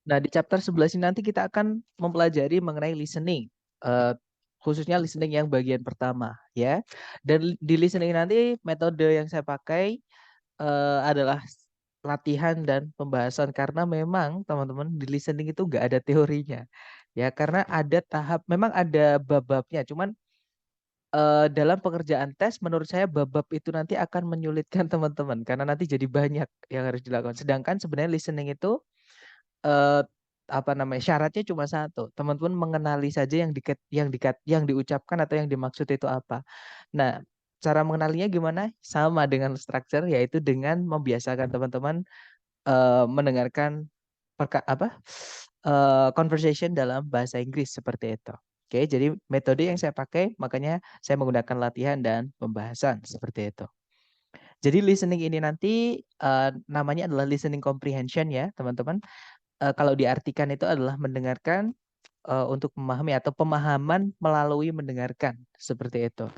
Nah, di chapter 11 ini nanti kita akan mempelajari mengenai listening, eh, khususnya listening yang bagian pertama, ya. Dan di listening nanti metode yang saya pakai adalah latihan dan pembahasan karena memang teman-teman di listening itu nggak ada teorinya, ya. Karena ada tahap, memang ada bab-babnya, cuman dalam pengerjaan tes menurut saya bab-bab itu nanti akan menyulitkan teman-teman karena nanti jadi banyak yang harus dilakukan. Sedangkan sebenarnya listening itu eh, apa namanya syaratnya cuma satu, teman-teman mengenali saja yang diucapkan atau yang dimaksud itu apa. Nah, cara mengenalinya gimana? Sama dengan structure, yaitu dengan membiasakan teman-teman mendengarkan conversation dalam bahasa Inggris seperti itu. Oke, jadi metode yang saya pakai, makanya saya menggunakan latihan dan pembahasan seperti itu. Jadi listening ini nanti namanya adalah listening comprehension ya, teman-teman. Kalau diartikan itu adalah mendengarkan untuk memahami atau pemahaman melalui mendengarkan seperti itu.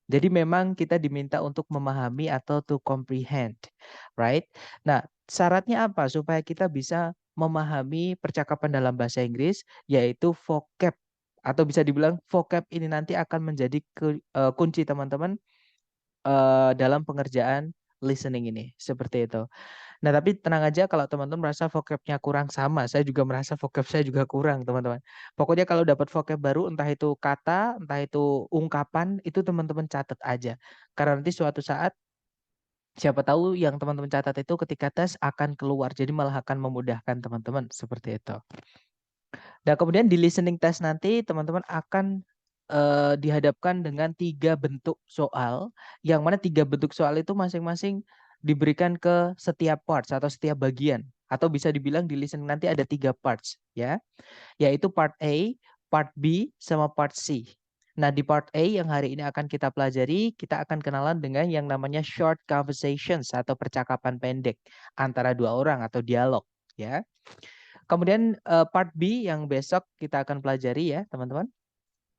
Jadi memang kita diminta untuk memahami atau to comprehend, right? Nah, syaratnya apa supaya kita bisa memahami percakapan dalam bahasa Inggris, yaitu vocab atau bisa dibilang vocab ini nanti akan menjadi kunci teman-teman dalam pengerjaan listening ini, seperti itu. Nah, tapi tenang aja kalau teman-teman merasa vocabnya kurang, sama. Saya juga merasa vocab saya juga kurang, teman-teman. Pokoknya kalau dapat vocab baru, entah itu kata, entah itu ungkapan, itu teman-teman catat aja. Karena nanti suatu saat, siapa tahu yang teman-teman catat itu ketika tes akan keluar. Jadi malah akan memudahkan teman-teman, seperti itu. Nah, kemudian di listening test nanti teman-teman akan dihadapkan dengan 3 bentuk soal, yang mana 3 bentuk soal itu masing-masing diberikan ke setiap parts atau setiap bagian. Atau bisa dibilang di listening nanti ada 3 parts, ya, yaitu part A, part B, sama part C. Nah, di part A yang hari ini akan kita pelajari, kita akan kenalan dengan yang namanya short conversations atau percakapan pendek antara dua orang atau dialog, ya. Kemudian part B yang besok kita akan pelajari ya teman-teman.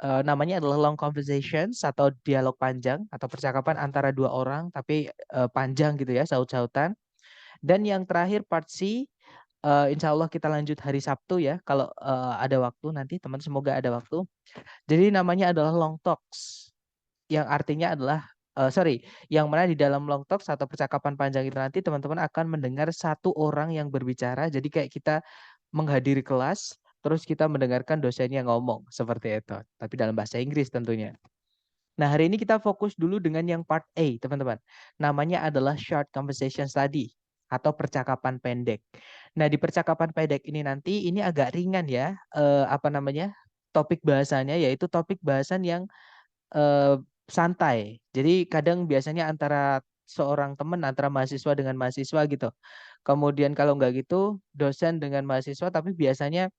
Namanya adalah long conversations atau dialog panjang atau percakapan antara dua orang tapi panjang gitu ya, saut-sautan. Dan yang terakhir part C, insya Allah kita lanjut hari Sabtu ya kalau ada waktu nanti teman, semoga ada waktu. Jadi namanya adalah long talks yang artinya adalah yang mana di dalam long talks atau percakapan panjang itu nanti teman-teman akan mendengar satu orang yang berbicara. Jadi kayak kita menghadiri kelas, terus kita mendengarkan dosennya ngomong seperti itu. Tapi dalam bahasa Inggris tentunya. Nah, hari ini kita fokus dulu dengan yang part A, teman-teman. Namanya adalah short conversation study atau percakapan pendek. Nah, di percakapan pendek ini nanti ini agak ringan ya, apa namanya? Topik bahasanya yaitu topik bahasan yang eh, santai. Jadi kadang biasanya antara seorang teman antara mahasiswa dengan mahasiswa gitu. Kemudian kalau nggak gitu dosen dengan mahasiswa, tapi biasanya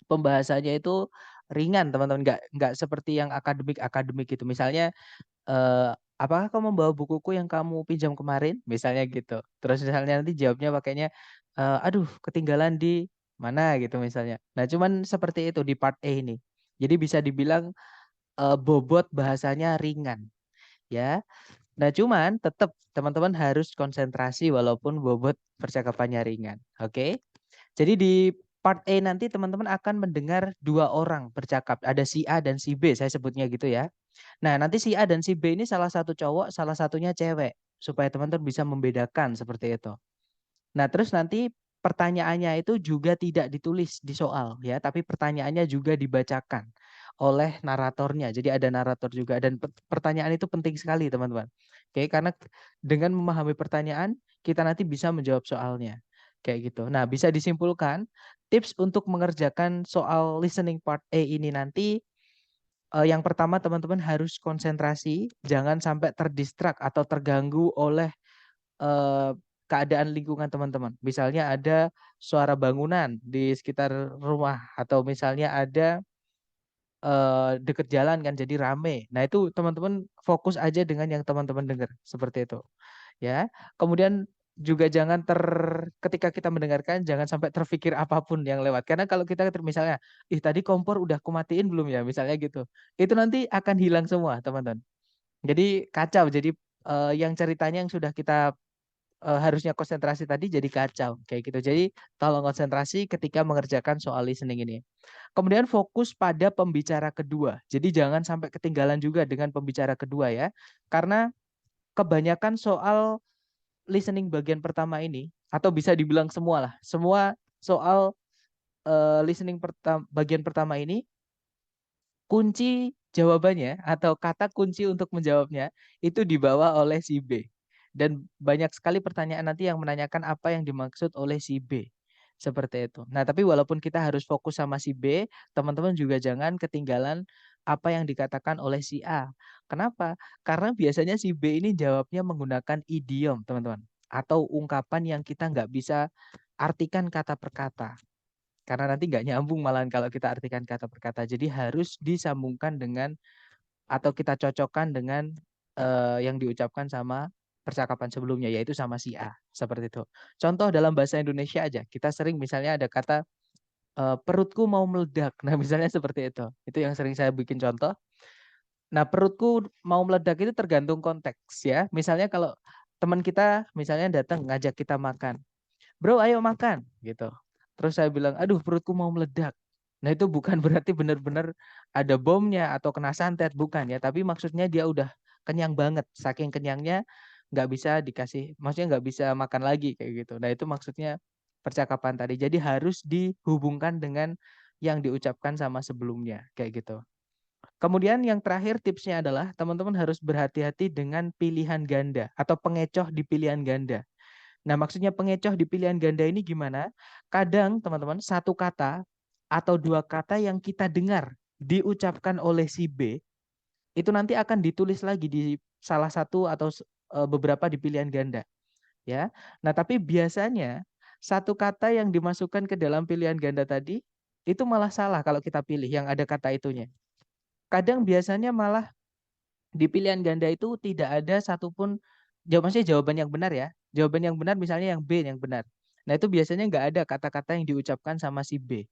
pembahasannya itu ringan teman-teman, nggak seperti yang akademik gitu. Misalnya apakah kamu membawa bukuku yang kamu pinjam kemarin? Misalnya gitu. Terus misalnya nanti jawabnya pakainya aduh ketinggalan di mana gitu misalnya. Nah, cuman seperti itu di part A ini. Jadi bisa dibilang bobot bahasanya ringan ya. Nah, cuman tetap teman-teman harus konsentrasi walaupun bobot percakapannya ringan. Oke. Jadi di part A nanti teman-teman akan mendengar dua orang bercakap. Ada si A dan si B, saya sebutnya gitu ya. Nah, nanti si A dan si B ini salah satu cowok, salah satunya cewek. Supaya teman-teman bisa membedakan seperti itu. Nah, terus nanti pertanyaannya itu juga tidak ditulis di soal ya, tapi pertanyaannya juga dibacakan oleh naratornya. Jadi ada narator juga dan pertanyaan itu penting sekali, teman-teman. Oke, karena dengan memahami pertanyaan, kita nanti bisa menjawab soalnya. Kayak gitu. Nah, bisa disimpulkan tips untuk mengerjakan soal listening part A ini nanti yang pertama teman-teman harus konsentrasi, jangan sampai terdistrak atau terganggu oleh eh, keadaan lingkungan teman-teman. Misalnya ada suara bangunan di sekitar rumah atau misalnya ada deket jalan kan jadi rame. Nah, itu teman-teman fokus aja dengan yang teman-teman dengar seperti itu. Ya. Kemudian juga jangan ketika kita mendengarkan jangan sampai terfikir apapun yang lewat. Karena kalau kita misalnya, ih tadi kompor udah kumatiin belum ya, misalnya gitu. Itu nanti akan hilang semua, teman-teman. Jadi kacau. Jadi yang ceritanya yang sudah kita harusnya konsentrasi tadi jadi kacau kayak gitu. Jadi tolong konsentrasi ketika mengerjakan soal listening ini. Kemudian fokus pada pembicara kedua. Jadi jangan sampai ketinggalan juga dengan pembicara kedua ya. Karena kebanyakan soal listening bagian pertama ini atau bisa dibilang semua lah, semua soal listening bagian pertama ini kunci jawabannya atau kata kunci untuk menjawabnya itu dibawa oleh si B. Dan banyak sekali pertanyaan nanti yang menanyakan apa yang dimaksud oleh si B. Seperti itu. Nah, tapi walaupun kita harus fokus sama si B, teman-teman juga jangan ketinggalan apa yang dikatakan oleh si A. Kenapa? Karena biasanya si B ini jawabnya menggunakan idiom, teman-teman. Atau ungkapan yang kita nggak bisa artikan kata per kata. Karena nanti nggak nyambung malahan kalau kita artikan kata per kata. Jadi harus disambungkan dengan atau kita cocokkan dengan yang diucapkan sama percakapan sebelumnya, yaitu sama si A. Seperti itu. Contoh dalam bahasa Indonesia aja. Kita sering misalnya ada kata perutku mau meledak. Nah misalnya seperti itu. Itu yang sering saya bikin contoh. Nah perutku mau meledak itu tergantung konteks ya. Misalnya kalau teman kita misalnya datang ngajak kita makan. Bro ayo makan gitu. Terus saya bilang, aduh perutku mau meledak. Nah itu bukan berarti benar-benar ada bomnya atau kena santet, bukan ya. Tapi maksudnya dia udah kenyang banget. Saking kenyangnya nggak bisa dikasih, maksudnya nggak bisa makan lagi kayak gitu. Nah itu maksudnya percakapan tadi. Jadi harus dihubungkan dengan yang diucapkan sama sebelumnya kayak gitu. Kemudian yang terakhir tipsnya adalah teman-teman harus berhati-hati dengan pilihan ganda atau pengecoh di pilihan ganda. Nah, maksudnya pengecoh di pilihan ganda ini gimana? Kadang teman-teman satu kata atau dua kata yang kita dengar diucapkan oleh si B itu nanti akan ditulis lagi di salah satu atau beberapa di pilihan ganda, ya. Nah, tapi biasanya satu kata yang dimasukkan ke dalam pilihan ganda tadi itu malah salah kalau kita pilih yang ada kata itunya. Kadang biasanya malah di pilihan ganda itu tidak ada satupun maksudnya jawaban yang benar ya. Jawaban yang benar misalnya yang B yang benar. Nah itu biasanya nggak ada kata-kata yang diucapkan sama si B.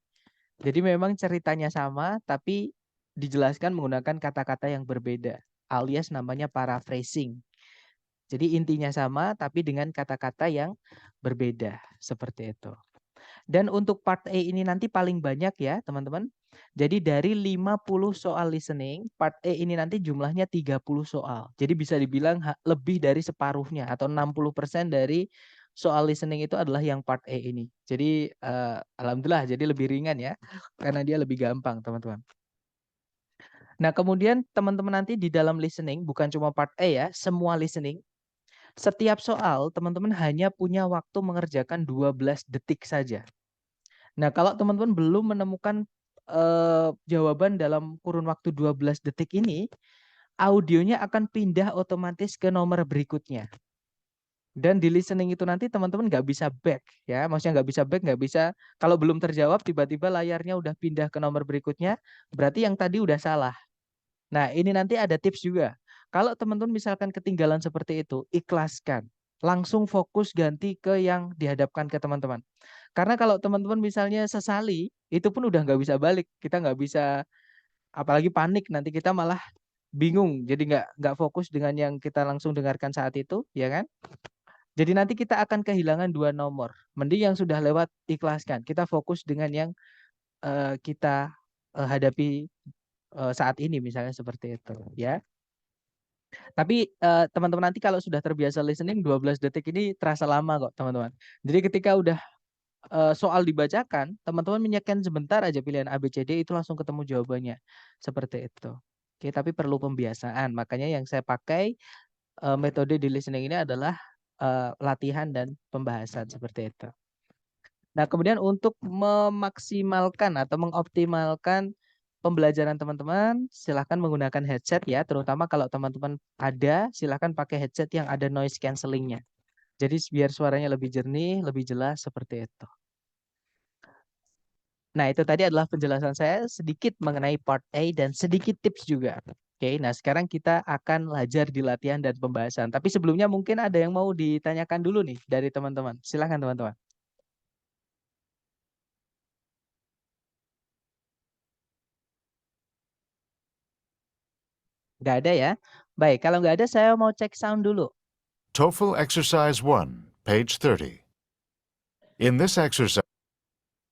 Jadi memang ceritanya sama tapi dijelaskan menggunakan kata-kata yang berbeda. Alias namanya paraphrasing. Jadi intinya sama tapi dengan kata-kata yang berbeda. Seperti itu. Dan untuk part A ini nanti paling banyak ya teman-teman. Jadi dari 50 soal listening, part A ini nanti jumlahnya 30 soal. Jadi bisa dibilang lebih dari separuhnya atau 60% dari soal listening itu adalah yang part A ini. Jadi alhamdulillah jadi lebih ringan ya. Karena dia lebih gampang teman-teman. Nah kemudian teman-teman nanti di dalam listening bukan cuma part A ya, semua listening. Setiap soal teman-teman hanya punya waktu mengerjakan 12 detik saja. Nah, kalau teman-teman belum menemukan jawaban dalam kurun waktu 12 detik ini, audionya akan pindah otomatis ke nomor berikutnya. Dan di listening itu nanti teman-teman nggak bisa back ya, maksudnya nggak bisa back, nggak bisa kalau belum terjawab tiba-tiba layarnya udah pindah ke nomor berikutnya, berarti yang tadi udah salah. Nah, ini nanti ada tips juga. Kalau teman-teman misalkan ketinggalan seperti itu, ikhlaskan. Langsung fokus ganti ke yang dihadapkan ke teman-teman. Karena kalau teman-teman misalnya sesali, itu pun udah nggak bisa balik. Kita nggak bisa, apalagi panik, nanti kita malah bingung. Jadi nggak fokus dengan yang kita langsung dengarkan saat itu, ya kan? Jadi nanti kita akan kehilangan dua nomor. Mending yang sudah lewat ikhlaskan. Kita fokus dengan yang kita hadapi saat ini misalnya seperti itu ya. Tapi teman-teman nanti kalau sudah terbiasa listening 12 detik ini terasa lama kok teman-teman. Jadi ketika udah soal dibacakan, teman-teman menyekan sebentar aja pilihan A, B, C, D itu langsung ketemu jawabannya. Seperti itu. Oke, tapi perlu pembiasaan. Makanya yang saya pakai metode di listening ini adalah latihan dan pembahasan seperti itu. Nah, kemudian untuk memaksimalkan atau mengoptimalkan pembelajaran teman-teman, silahkan menggunakan headset ya, terutama kalau teman-teman ada, silahkan pakai headset yang ada noise cancellingnya. Jadi biar suaranya lebih jernih, lebih jelas seperti itu. Nah, itu tadi adalah penjelasan saya sedikit mengenai part A dan sedikit tips juga. Oke, nah sekarang kita akan belajar di latihan dan pembahasan. Tapi sebelumnya mungkin ada yang mau ditanyakan dulu nih dari teman-teman. Silahkan teman-teman. Nggak ada ya? Baik, kalau nggak ada saya mau cek sound dulu. TOEFL Exercise 1. page 30. In this exercise,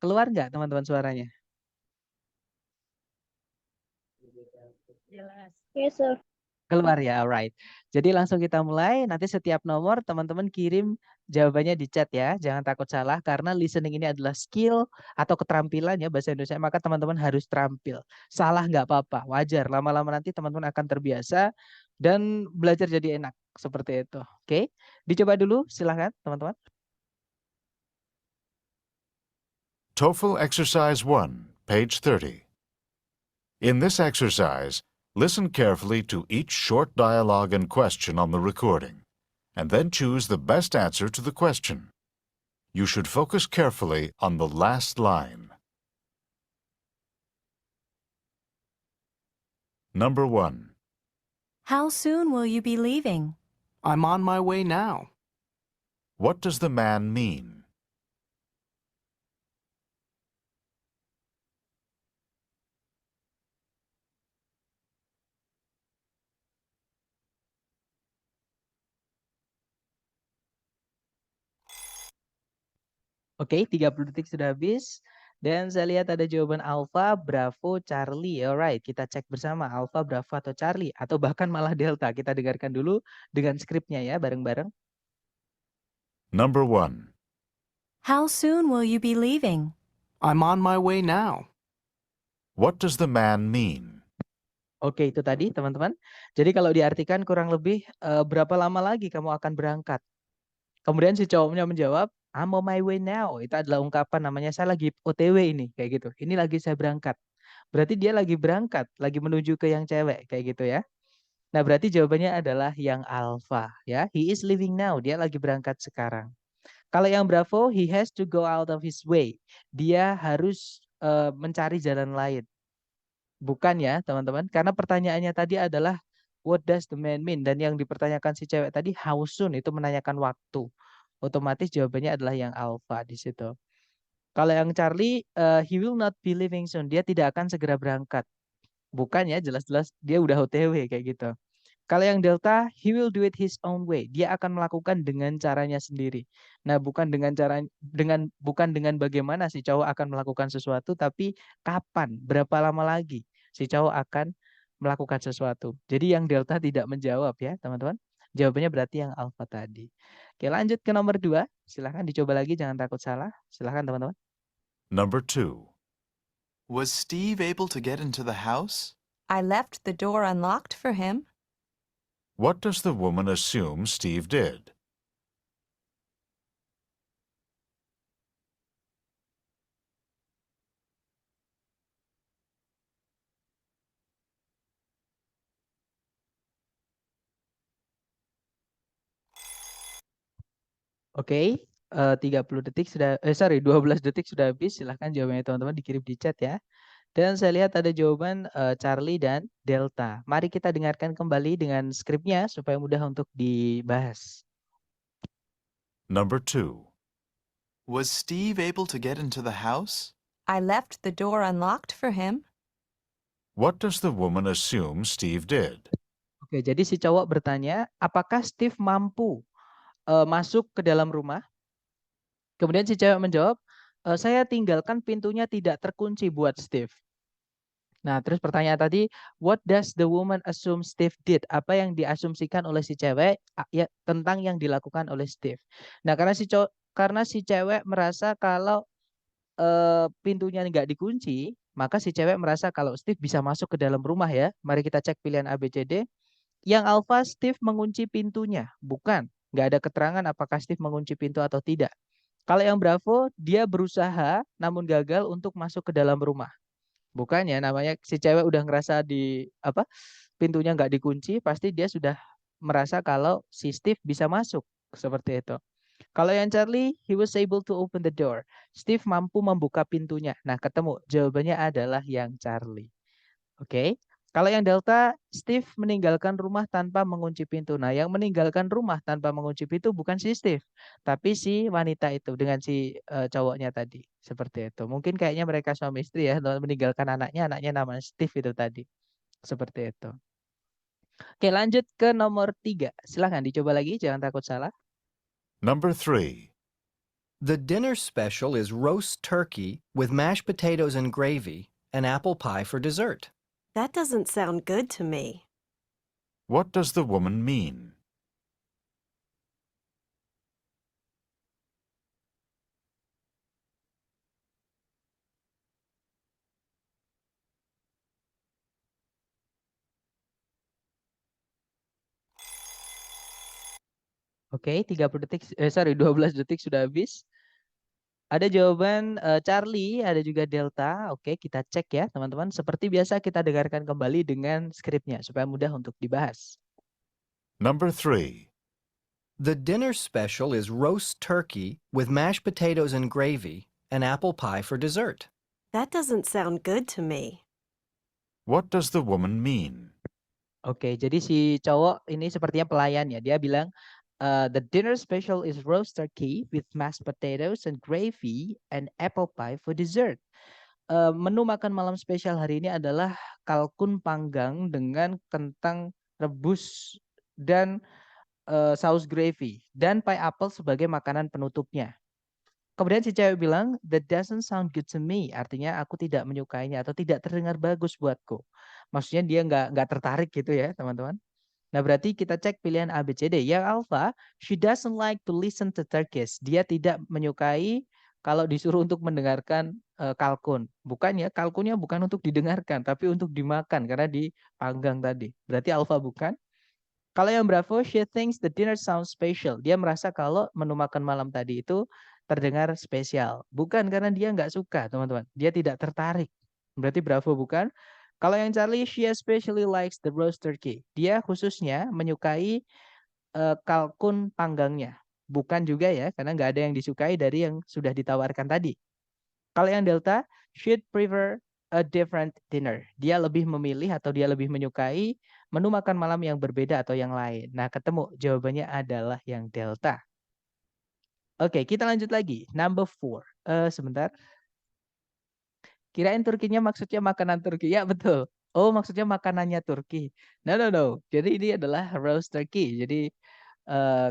Keluar nggak teman-teman suaranya? Jelas. Yes, sir. Keluar ya, alright. Jadi langsung kita mulai. Nanti setiap nomor teman-teman kirim jawabannya di chat ya. Jangan takut salah karena listening ini adalah skill atau keterampilan ya bahasa Indonesia. Maka teman-teman harus terampil. Salah nggak apa-apa, wajar. Lama-lama nanti teman-teman akan terbiasa dan belajar jadi enak seperti itu. Oke, dicoba dulu. Silahkan teman-teman. TOEFL Exercise 1, page 30. In this exercise, listen carefully to each short dialogue and question on the recording, and then choose the best answer to the question. You should focus carefully on the last line. Number 1. How soon will you be leaving? I'm on my way now. What does the man mean? Oke, 30 detik sudah habis. Dan saya lihat ada jawaban Alpha, Bravo, Charlie. Alright, kita cek bersama Alpha, Bravo, atau Charlie. Atau bahkan malah Delta. Kita dengarkan dulu dengan skripnya ya, bareng-bareng. Number 1. How soon will you be leaving? I'm on my way now. What does the man mean? Oke, itu tadi teman-teman. Jadi kalau diartikan kurang lebih berapa lama lagi kamu akan berangkat? Kemudian si cowoknya menjawab, I'm on my way now. Itu adalah ungkapan namanya saya lagi OTW ini, kayak gitu. Ini lagi saya berangkat. Berarti dia lagi berangkat, lagi menuju ke yang cewek, kayak gitu ya. Nah, berarti jawabannya adalah yang alpha ya. He is leaving now. Dia lagi berangkat sekarang. Kalau yang Bravo, he has to go out of his way. Dia harus mencari jalan lain. Bukan ya, teman-teman. Karena pertanyaannya tadi adalah what does the man mean? Dan yang dipertanyakan si cewek tadi how soon itu menanyakan waktu. Otomatis jawabannya adalah yang alpha di situ. Kalau yang Charlie, he will not be leaving soon. Dia tidak akan segera berangkat. Bukan ya, jelas-jelas dia udah OTW kayak gitu. Kalau yang Delta, he will do it his own way. Dia akan melakukan dengan caranya sendiri. Nah, bukan dengan bagaimana si cowok akan melakukan sesuatu, tapi kapan, berapa lama lagi si cowok akan melakukan sesuatu. Jadi yang Delta tidak menjawab ya, teman-teman. Jawabannya berarti yang Alpha tadi. Oke, lanjut ke nomor 2. Silahkan dicoba lagi, jangan takut salah. Silahkan teman-teman. Number 2. Was Steve able to get into the house? I left the door unlocked for him. What does the woman assume Steve did? Oke, 30 detik sudah, 12 detik sudah habis. Silahkan jawabannya teman-teman dikirim di chat ya. Dan saya lihat ada jawaban Charlie dan Delta. Mari kita dengarkan kembali dengan skripnya supaya mudah untuk dibahas. Number 2. Was Steve able to get into the house? I left the door unlocked for him. What does the woman assume Steve did? Oke, jadi si cowok bertanya, apakah Steve mampu masuk ke dalam rumah? Kemudian si cewek menjawab, saya tinggalkan pintunya tidak terkunci buat Steve. Nah, terus pertanyaan tadi, what does the woman assume Steve did? Apa yang diasumsikan oleh si cewek ya tentang yang dilakukan oleh Steve. Nah, karena si cewek merasa kalau pintunya nggak dikunci, maka si cewek merasa kalau Steve bisa masuk ke dalam rumah ya. Mari kita cek pilihan A, B, C, D. Yang alpha, Steve mengunci pintunya. Bukan. Nggak ada keterangan apakah Steve mengunci pintu atau tidak. Kalau yang Bravo, dia berusaha namun gagal untuk masuk ke dalam rumah. Bukannya namanya si cewek udah ngerasa pintunya nggak dikunci, pasti dia sudah merasa kalau si Steve bisa masuk seperti itu. Kalau yang Charlie, he was able to open the door. Steve mampu membuka pintunya. Nah, ketemu jawabannya adalah yang Charlie. Oke. Kalau yang Delta, Steve meninggalkan rumah tanpa mengunci pintu. Nah, yang meninggalkan rumah tanpa mengunci pintu bukan si Steve, tapi si wanita itu dengan si cowoknya tadi. Seperti itu. Mungkin kayaknya mereka suami istri ya, meninggalkan anaknya namanya Steve itu tadi. Seperti itu. Oke, lanjut ke nomor 3. Silahkan dicoba lagi, jangan takut salah. Number 3. The dinner special is roast turkey with mashed potatoes and gravy and apple pie for dessert. That doesn't sound good to me. What does the woman mean? Oke, 30 detik, 12 detik sudah habis. Ada jawaban Charlie, ada juga Delta. Oke, kita cek ya teman-teman. Seperti biasa kita dengarkan kembali dengan skripnya supaya mudah untuk dibahas. Number 3. The dinner special is roast turkey with mashed potatoes and gravy and apple pie for dessert. That doesn't sound good to me. What does the woman mean? Oke, jadi si cowok ini sepertinya pelayan ya. Dia bilang, the dinner special is roast turkey with mashed potatoes and gravy and apple pie for dessert. Menu makan malam spesial hari ini adalah kalkun panggang dengan kentang rebus dan saus gravy dan pie apple sebagai makanan penutupnya. Kemudian si cewek bilang, that doesn't sound good to me. Artinya aku tidak menyukainya atau tidak terdengar bagus buatku. Maksudnya dia nggak tertarik gitu ya teman-teman. Nah berarti kita cek pilihan A, B, C, D. Yang alpha, she doesn't like to listen to turkeys. Dia tidak menyukai kalau disuruh untuk mendengarkan kalkun. Bukan ya, kalkunnya bukan untuk didengarkan, tapi untuk dimakan karena dipanggang tadi. Berarti alpha bukan. Kalau yang Bravo, she thinks the dinner sounds special. Dia merasa kalau menu makan malam tadi itu terdengar spesial. Bukan karena dia nggak suka, teman-teman. Dia tidak tertarik. Berarti Bravo bukan. Kalau yang Charlie, she especially likes the roast turkey. Dia khususnya menyukai kalkun panggangnya. Bukan juga ya, karena nggak ada yang disukai dari yang sudah ditawarkan tadi. Kalau yang Delta, she'd prefer a different dinner. Dia lebih memilih atau dia lebih menyukai menu makan malam yang berbeda atau yang lain. Nah, ketemu jawabannya adalah yang Delta. Oke, kita lanjut lagi. Number 4. Sebentar. Kirain Turkinya maksudnya makanan Turki. Ya, betul. Oh, maksudnya makanannya Turki. No. Jadi ini adalah roast turkey. Jadi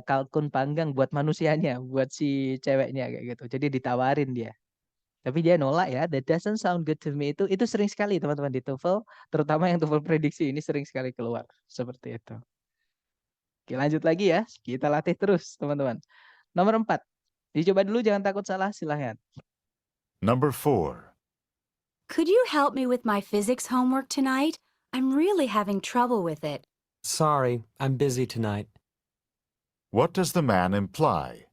kalkun panggang buat manusianya, buat si ceweknya kayak gitu. Jadi ditawarin dia. Tapi dia nolak ya. That doesn't sound good to me. Itu sering sekali teman-teman di TOEFL, terutama yang TOEFL prediksi ini sering sekali keluar seperti itu. Oke, lanjut lagi ya. Kita latih terus, teman-teman. Nomor 4. Dicoba dulu, jangan takut salah, silahkan. Number 4. Could you help me with my physics homework tonight? I'm really having trouble with it. Sorry, I'm busy tonight. What does the man imply?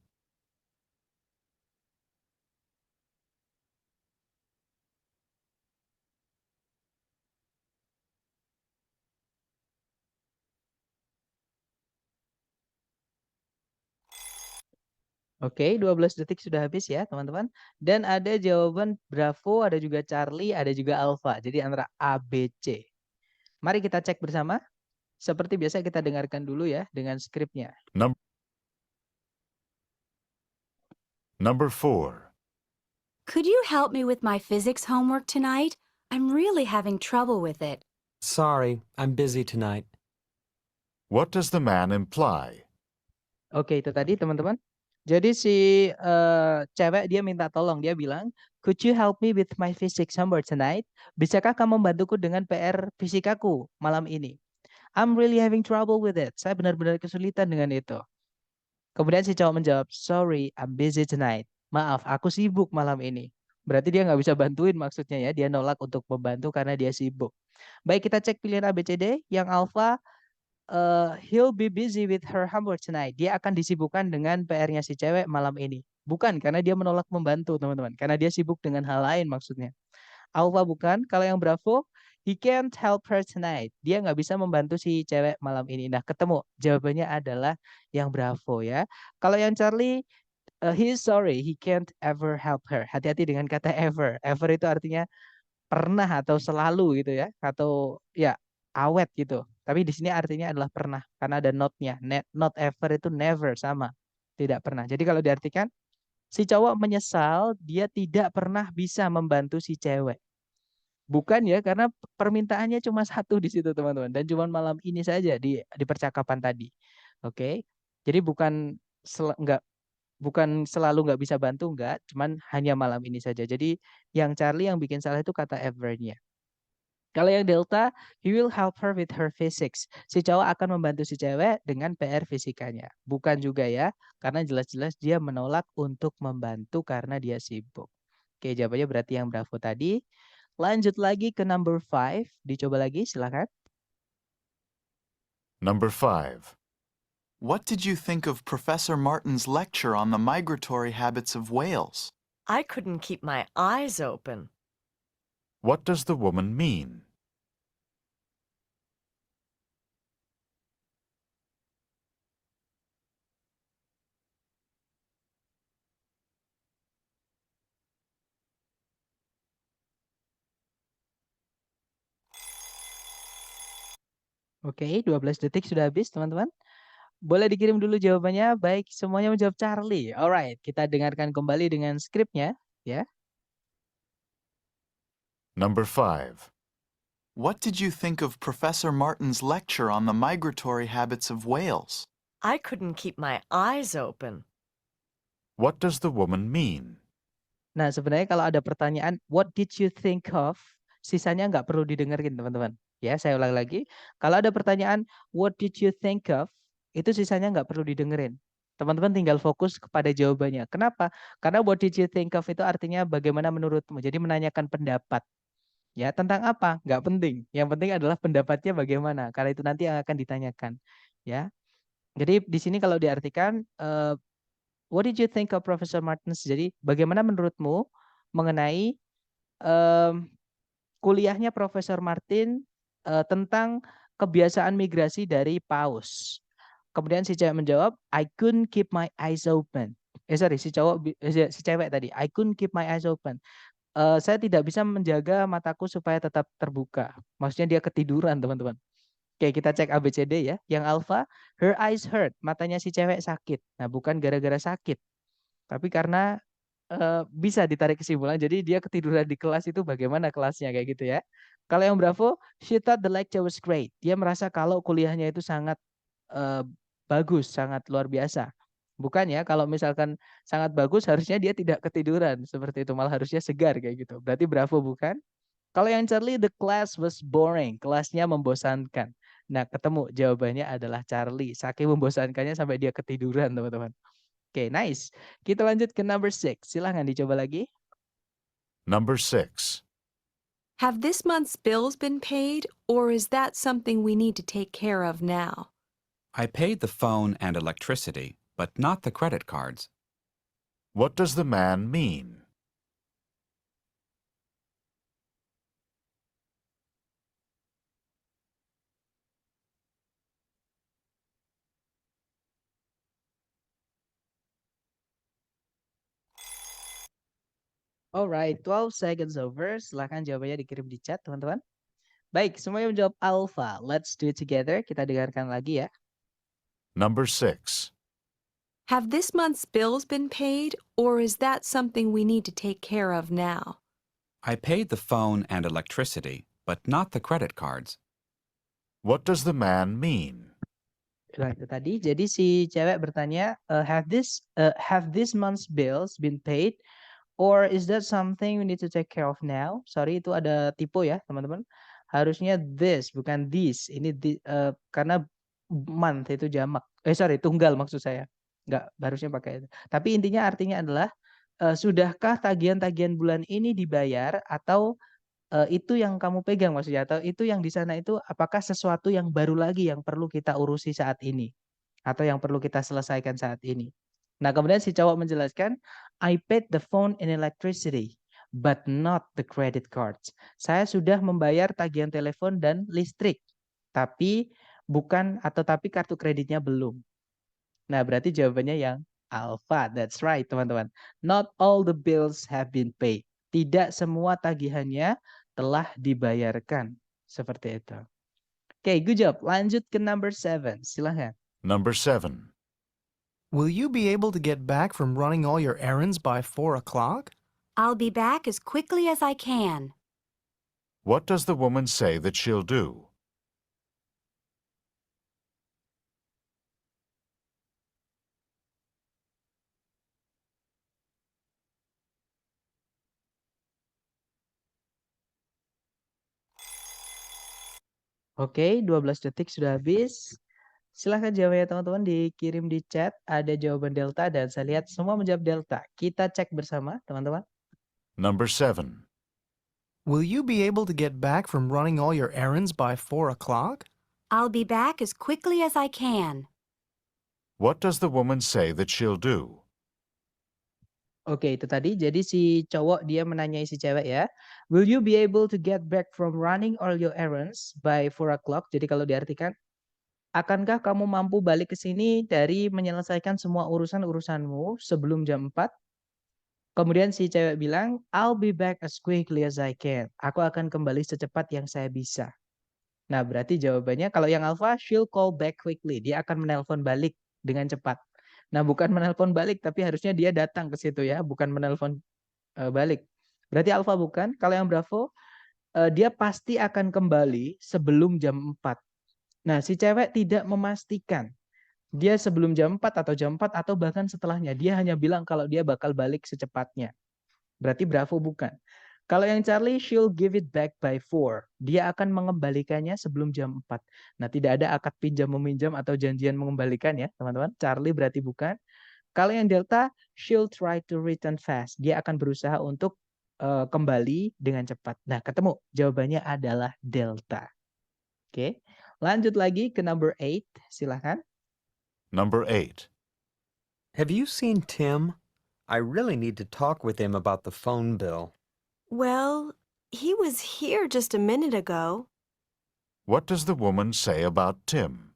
Oke, 12 detik sudah habis ya, teman-teman. Dan ada jawaban Bravo, ada juga Charlie, ada juga Alpha. Jadi antara A, B, C. Mari kita cek bersama. Seperti biasa kita dengarkan dulu ya dengan skripnya. Number 4. Could you help me with my physics homework tonight? I'm really having trouble with it. Sorry, I'm busy tonight. What does the man imply? Oke, itu tadi teman-teman. Jadi si cewek dia minta tolong, dia bilang, could you help me with my physics homework tonight? Bisakah kamu membantuku dengan PR fisikaku malam ini? I'm really having trouble with it. Saya benar-benar kesulitan dengan itu. Kemudian si cowok menjawab, sorry, I'm busy tonight. Maaf, aku sibuk malam ini. Berarti dia nggak bisa bantuin maksudnya ya. Dia nolak untuk membantu karena dia sibuk. Baik, kita cek pilihan A, B, C, D. Yang alpha, he'll be busy with her homework tonight. Dia akan disibukkan dengan PR-nya si cewek malam ini. Bukan karena dia menolak membantu, teman-teman. Karena dia sibuk dengan hal lain maksudnya. Alpha bukan. Kalau yang Bravo, he can't help her tonight. Dia nggak bisa membantu si cewek malam ini. Nah, ketemu. Jawabannya adalah yang Bravo ya. Kalau yang Charlie, he's sorry, he can't ever help her. Hati-hati dengan kata ever. Ever itu artinya pernah atau selalu gitu ya. Atau ya awet gitu. Tapi di sini artinya adalah pernah karena ada not-nya. Not ever itu never, sama. Tidak pernah. Jadi kalau diartikan si cowok menyesal dia tidak pernah bisa membantu si cewek. Bukan ya, karena permintaannya cuma satu di situ teman-teman. Dan cuma malam ini saja di percakapan tadi. Oke. Jadi bukan Bukan selalu nggak bisa bantu, nggak, cuman hanya malam ini saja. Jadi yang Charlie yang bikin salah itu kata ever-nya. Kalau yang Delta, he will help her with her physics. Si cowok akan membantu si cewek dengan PR fisikanya. Bukan juga ya, karena jelas-jelas dia menolak untuk membantu karena dia sibuk. Oke, jawabannya berarti yang Bravo tadi. Lanjut lagi ke number 5. Dicoba lagi, silakan. Number 5. What did you think of Professor Martin's lecture on the migratory habits of whales? I couldn't keep my eyes open. What does the woman mean? Oke, 12 detik sudah habis, teman-teman. Boleh dikirim dulu jawabannya. Baik, semuanya menjawab Charlie. Alright, kita dengarkan kembali dengan skripnya, ya. Number 5. What did you think of Professor Martin's lecture on the migratory habits of whales? I couldn't keep my eyes open. What does the woman mean? Nah, sebenarnya kalau ada pertanyaan, what did you think of? Sisanya nggak perlu didengerin, teman-teman. Ya, saya ulang lagi. Kalau ada pertanyaan, what did you think of? Itu sisanya nggak perlu didengerin. Teman-teman tinggal fokus kepada jawabannya. Kenapa? Karena what did you think of itu artinya bagaimana menurutmu. Jadi menanyakan pendapat. Ya, tentang apa? Nggak penting. Yang penting adalah pendapatnya bagaimana. Karena itu nanti yang akan ditanyakan. Ya. Jadi di sini kalau diartikan, what did you think of Professor Martins? Jadi bagaimana menurutmu mengenai kuliahnya Profesor Martin tentang kebiasaan migrasi dari paus. Kemudian si cewek menjawab, I couldn't keep my eyes open. Sorry, si cewek tadi, I couldn't keep my eyes open. Saya tidak bisa menjaga mataku supaya tetap terbuka. Maksudnya dia ketiduran, teman-teman. Oke, kita cek ABCD ya. Yang alpha, her eyes hurt. Matanya si cewek sakit. Nah, bukan gara-gara sakit. Tapi karena bisa ditarik kesimpulan. Jadi dia ketiduran di kelas itu bagaimana kelasnya kayak gitu ya. Kalau yang Bravo, she thought the lecture was great. Dia merasa kalau kuliahnya itu sangat bagus, sangat luar biasa. Bukan ya, kalau misalkan sangat bagus harusnya dia tidak ketiduran seperti itu, malah harusnya segar kayak gitu. Berarti Bravo bukan? Kalau yang Charlie, the class was boring. Kelasnya membosankan. Nah, ketemu jawabannya adalah Charlie. Saking membosankannya sampai dia ketiduran, teman-teman. Oke, nice. Kita lanjut ke number 6. Silahkan dicoba lagi. Number 6. Have this month's bills been paid, or is that something we need to take care of now? I paid the phone and electricity, but not the credit cards. What does the man mean? Alright, 12 seconds over. Silahkan jawabannya dikirim di chat, teman-teman. Baik, semuanya menjawab Alpha. Let's do it together. Kita dengarkan lagi ya. Number 6. Have this month's bills been paid, or is that something we need to take care of now? I paid the phone and electricity, but not the credit cards. What does the man mean? Nah, itu tadi. Jadi si cewek bertanya, have this month's bills been paid, or is that something we need to take care of now? Sorry, itu ada typo ya, teman-teman. Harusnya this, bukan this. Ini karena month itu jamak. Sorry, tunggal maksud saya. Enggak, harusnya pakai itu. Tapi intinya artinya adalah, sudahkah tagihan-tagihan bulan ini dibayar atau itu yang kamu pegang maksudnya, atau itu yang di sana itu apakah sesuatu yang baru lagi yang perlu kita urusi saat ini atau yang perlu kita selesaikan saat ini. Nah, kemudian si cowok menjelaskan, I paid the phone and electricity, but not the credit cards. Saya sudah membayar tagihan telepon dan listrik, tapi tapi kartu kreditnya belum. Nah, berarti jawabannya yang alpha. That's right, teman-teman. Not all the bills have been paid. Tidak semua tagihannya telah dibayarkan. Seperti itu. Oke, good job. Lanjut ke number 7. Silahkan. Number 7. Will you be able to get back from running all your errands by 4 o'clock? I'll be back as quickly as I can. What does the woman say that she'll do? Oke, 12 detik sudah habis. Silahkan jawabnya teman-teman dikirim di chat. Ada jawaban delta dan saya lihat semua menjawab delta. Kita cek bersama teman-teman. Number 7. Will you be able to get back from running all your errands by 4 o'clock? I'll be back as quickly as I can. What does the woman say that she'll do? Oke, itu tadi. Jadi si cowok dia menanyai si cewek ya. Will you be able to get back from running all your errands by 4 o'clock? Jadi kalau diartikan, akankah kamu mampu balik ke sini dari menyelesaikan semua urusan-urusanmu sebelum jam 4? Kemudian si cewek bilang, I'll be back as quickly as I can. Aku akan kembali secepat yang saya bisa. Nah, berarti jawabannya kalau yang alpha, she'll call back quickly. Dia akan menelpon balik dengan cepat. Nah, bukan menelpon balik, tapi harusnya dia datang ke situ ya, bukan menelpon balik. Berarti alpha bukan. Kalau yang bravo, dia pasti akan kembali sebelum jam 4. Nah, si cewek tidak memastikan dia sebelum jam 4 atau jam 4 atau bahkan setelahnya. Dia hanya bilang kalau dia bakal balik secepatnya. Berarti bravo bukan. Kalau yang Charlie, she'll give it back by 4. Dia akan mengembalikannya sebelum jam 4. Nah, tidak ada akad pinjam-meminjam atau janjian mengembalikan ya, teman-teman. Charlie berarti bukan. Kalau yang Delta, she'll try to return fast. Dia akan berusaha untuk kembali dengan cepat. Nah, ketemu. Jawabannya adalah Delta. Oke. Lanjut lagi ke number 8. Silahkan. Number 8. Have you seen Tim? I really need to talk with him about the phone bill. Well, he was here just a minute ago. What does the woman say about Tim?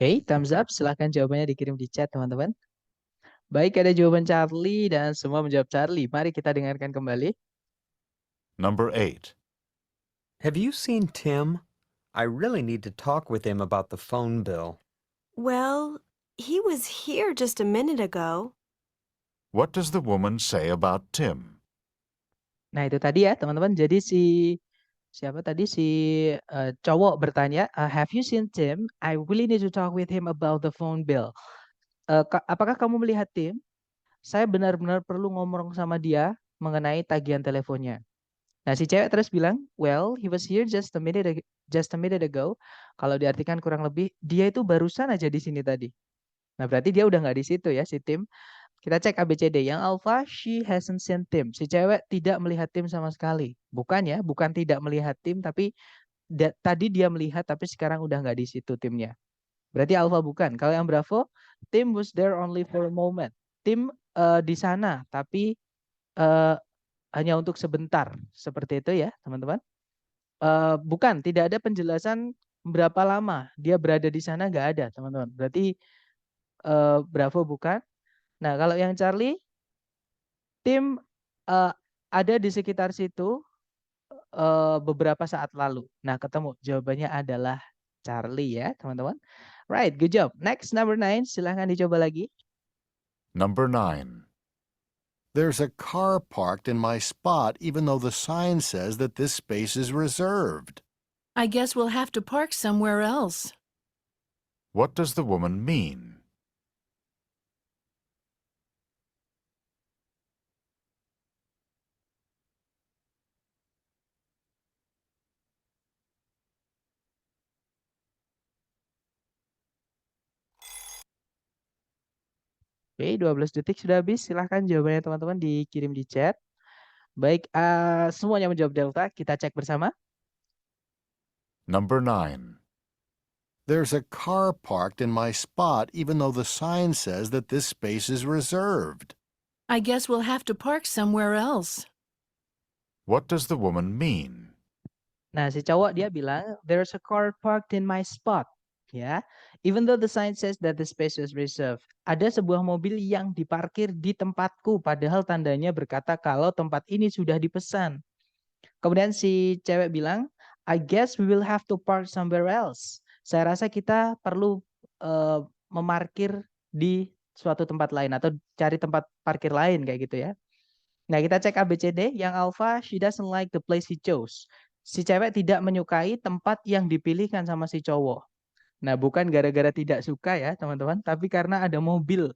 Oke, thumbs up. Silahkan jawabannya dikirim di chat, teman-teman. Baik, ada jawaban Charlie dan semua menjawab Charlie. Mari kita dengarkan kembali. Number 8. Have you seen Tim? I really need to talk with him about the phone bill. Well, he was here just a minute ago. What does the woman say about Tim? Nah, itu tadi ya, teman-teman. Jadi siapa tadi cowok bertanya, have you seen Tim? I really need to talk with him about the phone bill. Apakah kamu melihat Tim? Saya benar-benar perlu ngomong sama dia mengenai tagihan teleponnya. Nah, si cewek terus bilang, well, he was here just a minute ago. Kalau diartikan kurang lebih, dia itu barusan aja di sini tadi. Nah, berarti dia udah nggak di situ ya, si Tim. Kita cek ABCD. Yang alpha, she hasn't seen Tim. Si cewek tidak melihat Tim sama sekali. Bukan ya, bukan tidak melihat Tim, tapi tadi dia melihat, tapi sekarang udah nggak di situ Timnya. Berarti alpha bukan. Kalau yang bravo, Tim was there only for a moment. Tim di sana, tapi hanya untuk sebentar. Seperti itu ya, teman-teman. Bukan, tidak ada penjelasan berapa lama dia berada di sana, nggak ada, teman-teman. Berarti bravo bukan. Nah, kalau yang Charlie, Tim ada di sekitar situ beberapa saat lalu. Nah, ketemu. Jawabannya adalah Charlie ya, teman-teman. Right, good job. Next, number 9. Silahkan dicoba lagi. Number 9. There's a car parked in my spot even though the sign says that this space is reserved. I guess we'll have to park somewhere else. What does the woman mean? Oke, 12 detik sudah habis. Silahkan jawabannya teman-teman dikirim di chat. Baik, semuanya menjawab Delta. Kita cek bersama. Number 9. There's a car parked in my spot even though the sign says that this space is reserved. I guess we'll have to park somewhere else. What does the woman mean? Nah, si cowok dia bilang, there's a car parked in my spot. Ya, even though the sign says that the space is reserved. Ada sebuah mobil yang diparkir di tempatku, padahal tandanya berkata kalau tempat ini sudah dipesan. Kemudian si cewek bilang, I guess we will have to park somewhere else. Saya rasa kita perlu memarkir di suatu tempat lain atau cari tempat parkir lain kayak gitu ya. Nah, kita cek ABCD. Yang alpha, she doesn't like the place he chose. Si cewek tidak menyukai tempat yang dipilihkan sama si cowok. Nah, bukan gara-gara tidak suka ya, teman-teman, tapi karena ada mobil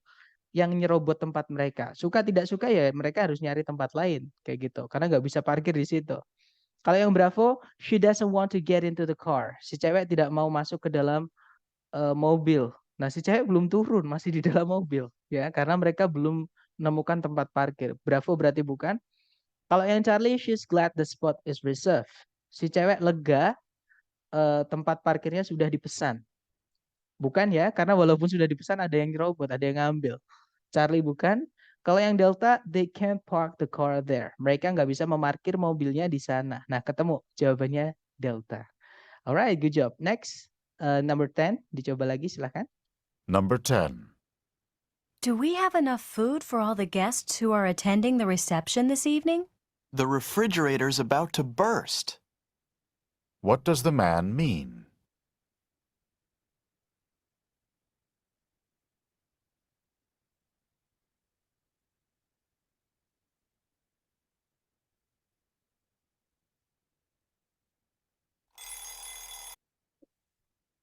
yang nyerobot tempat mereka. Suka tidak suka ya mereka harus nyari tempat lain kayak gitu. Karena nggak bisa parkir di situ. Kalau yang Bravo, she doesn't want to get into the car. Si cewek tidak mau masuk ke dalam mobil. Nah, si cewek belum turun, masih di dalam mobil ya, karena mereka belum menemukan tempat parkir. Bravo berarti bukan. Kalau yang Charlie, she's glad the spot is reserved. Si cewek lega tempat parkirnya sudah dipesan. Bukan ya, karena walaupun sudah dipesan ada yang nyerobot, ada yang ngambil. Charlie bukan. Kalau yang Delta, they can't park the car there. Mereka nggak bisa memarkir mobilnya di sana. Nah, ketemu jawabannya Delta. Alright, good job. Next, number 10. Dicoba lagi, silahkan. Number 10. Do we have enough food for all the guests who are attending the reception this evening? The refrigerator's about to burst. What does the man mean?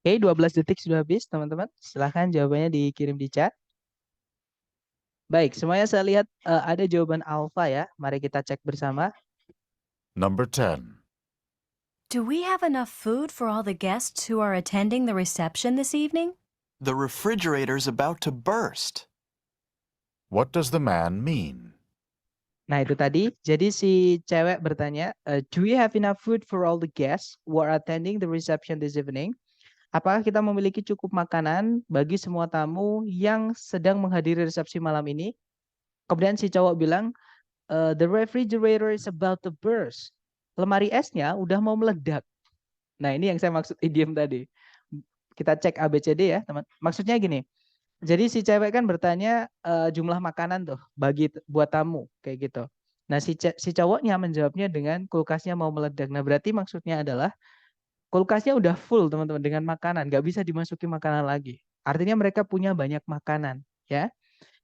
Oke, 12 detik sudah habis, teman-teman. Silahkan jawabannya dikirim di chat. Baik, semuanya saya lihat ada jawaban alfa ya. Mari kita cek bersama. Number 10. Do we have enough food for all the guests who are attending the reception this evening? The refrigerator's about to burst. What does the man mean? Nah, itu tadi. Jadi si cewek bertanya, do we have enough food for all the guests who are attending the reception this evening? Apakah kita memiliki cukup makanan bagi semua tamu yang sedang menghadiri resepsi malam ini? Kemudian si cowok bilang, the refrigerator is about to burst. Lemari esnya udah mau meledak. Nah, ini yang saya maksud idiom tadi. Kita cek ABCD ya, teman. Maksudnya gini. Jadi si cewek kan bertanya jumlah makanan tuh buat tamu kayak gitu. Nah, si cowoknya menjawabnya dengan kulkasnya mau meledak. Nah, berarti maksudnya adalah kulkasnya udah full teman-teman dengan makanan, nggak bisa dimasuki makanan lagi. Artinya mereka punya banyak makanan, ya.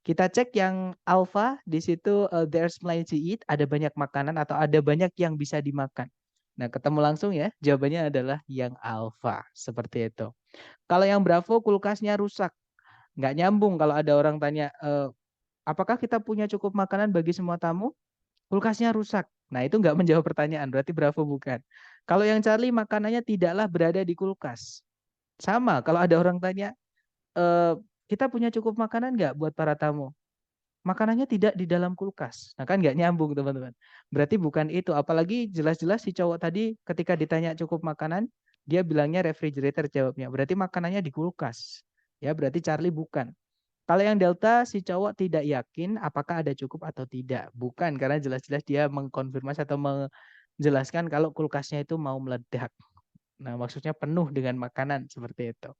Kita cek yang alpha di situ there's plenty to eat, ada banyak makanan atau ada banyak yang bisa dimakan. Nah, ketemu langsung ya, jawabannya adalah yang alpha, seperti itu. Kalau yang bravo kulkasnya rusak, nggak nyambung kalau ada orang tanya, apakah kita punya cukup makanan bagi semua tamu? Kulkasnya rusak. Nah, itu nggak menjawab pertanyaan, berarti bravo bukan. Kalau yang Charlie makanannya tidaklah berada di kulkas. Sama, kalau ada orang tanya, kita punya cukup makanan nggak buat para tamu? Makanannya tidak di dalam kulkas. Nah, kan nggak nyambung, teman-teman. Berarti bukan itu. Apalagi jelas-jelas si cowok tadi ketika ditanya cukup makanan, dia bilangnya refrigerator jawabnya. Berarti makanannya di kulkas. Ya, berarti Charlie bukan. Kalau yang Delta, si cowok tidak yakin apakah ada cukup atau tidak. Bukan, karena jelas-jelas dia mengkonfirmasi atau menjelaskan kalau kulkasnya itu mau meledak. Nah, maksudnya penuh dengan makanan seperti itu.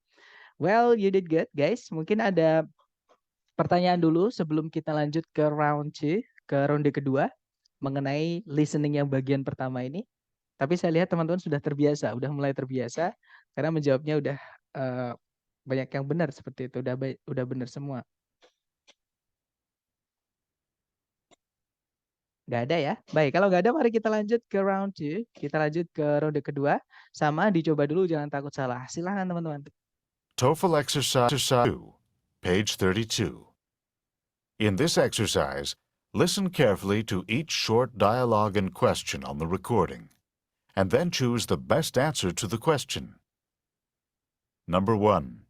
Well, you did good, guys. Mungkin ada pertanyaan dulu sebelum kita lanjut ke round C, ke ronde kedua, mengenai listening yang bagian pertama ini. Tapi saya lihat teman-teman sudah terbiasa, udah mulai terbiasa, karena menjawabnya udah banyak yang benar seperti itu, udah benar semua. Nggak ada ya? Baik, kalau nggak ada mari kita lanjut ke round 2. Kita lanjut ke ronde kedua. Sama dicoba dulu, jangan takut salah. Silahkan teman-teman. TOEFL exercise 2, page 32. In this exercise, listen carefully to each short dialogue and question on the recording, and then choose the best answer to the question. Number 1.